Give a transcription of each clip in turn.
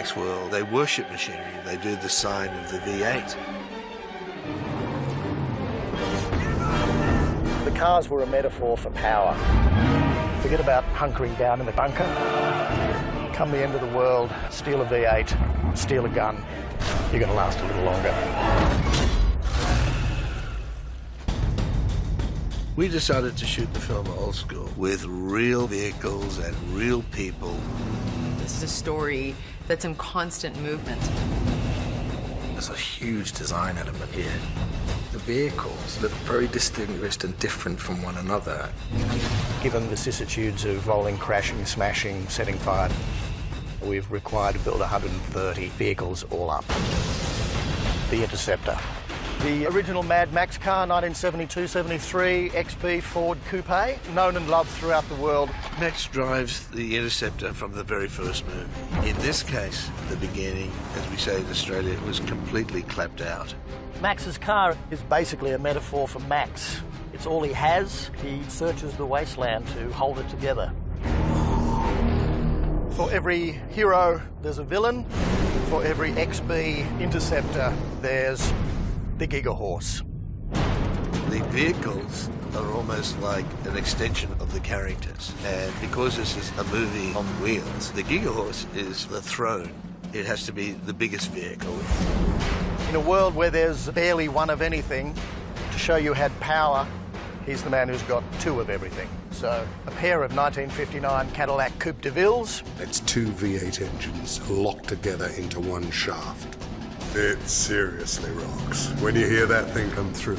IMAX world, they worship machinery. They do the sign of the V8. The cars were a metaphor for power. Forget about hunkering down in the bunker. Come the end of the world, steal a V8, steal a gun. You're going to last a little longer. We decided to shoot the film old school with real vehicles and real people. This is a story that's in constant movement. There's a huge design element here. The vehicles look very distinguished and different from one another. Given the vicissitudes of rolling, crashing, smashing, setting fire, we've required to build 130 vehicles all up. The Interceptor. The original Mad Max car, 1972-73 XP Ford Coupe, known and loved throughout the world. Max drives the Interceptor from the very first movie. In this case, the beginning, as we say in Australia, was completely clapped out. Max's car is basically a metaphor for Max. It's all he has. He searches the wasteland to hold it together. For every hero, there's a villain. For every XB Interceptor, there's the Giga Horse. The vehicles are almost like an extension of the characters. And because this is a movie on wheels, the Giga Horse is the throne. It has to be the biggest vehicle. In a world where there's barely one of anything, to show you had power, he's the man who's got two of everything. So, a pair of 1959 Cadillac Coupe de Villes. It's two V8 engines locked together into one shaft. It seriously rocks when you hear that thing come through.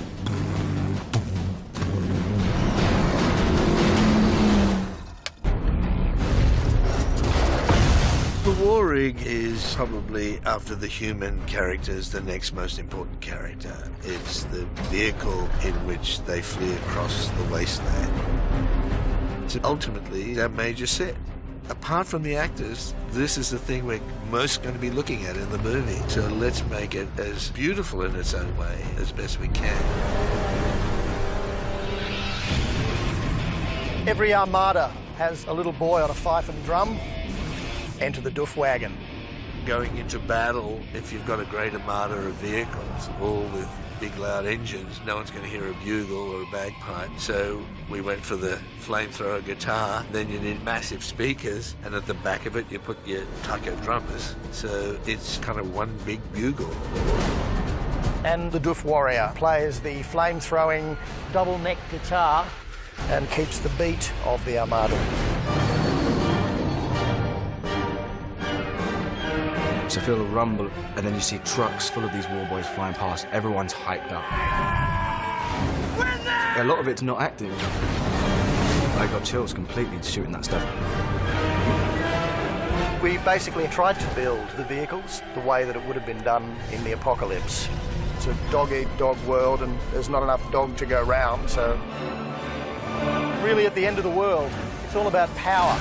The War Rig is probably, after the human characters, the next most important character. It's the vehicle in which they flee across the wasteland. It's ultimately our major set. Apart from the actors, this is the thing we're most going to be looking at in the movie. So let's make it as beautiful in its own way as best we can. Every armada has a little boy on a fife and drum. Enter the doof wagon. Going into battle, if you've got a great armada of vehicles, all with big loud engines, no one's going to hear a bugle or a bagpipe. So we went for the flamethrower guitar. Then you need massive speakers, and at the back of it you put your taco drummers. So it's kind of one big bugle. And the doof warrior plays the flame-throwing double-neck guitar and keeps the beat of the armada. So feel a rumble, and then you see trucks full of these war boys flying past. Everyone's hyped up. A lot of it's not acting. I got chills completely shooting that stuff. We basically tried to build the vehicles the way that it would have been done in the apocalypse. It's a dog-eat-dog world, and there's not enough dog to go round, so really at the end of the world, it's all about power.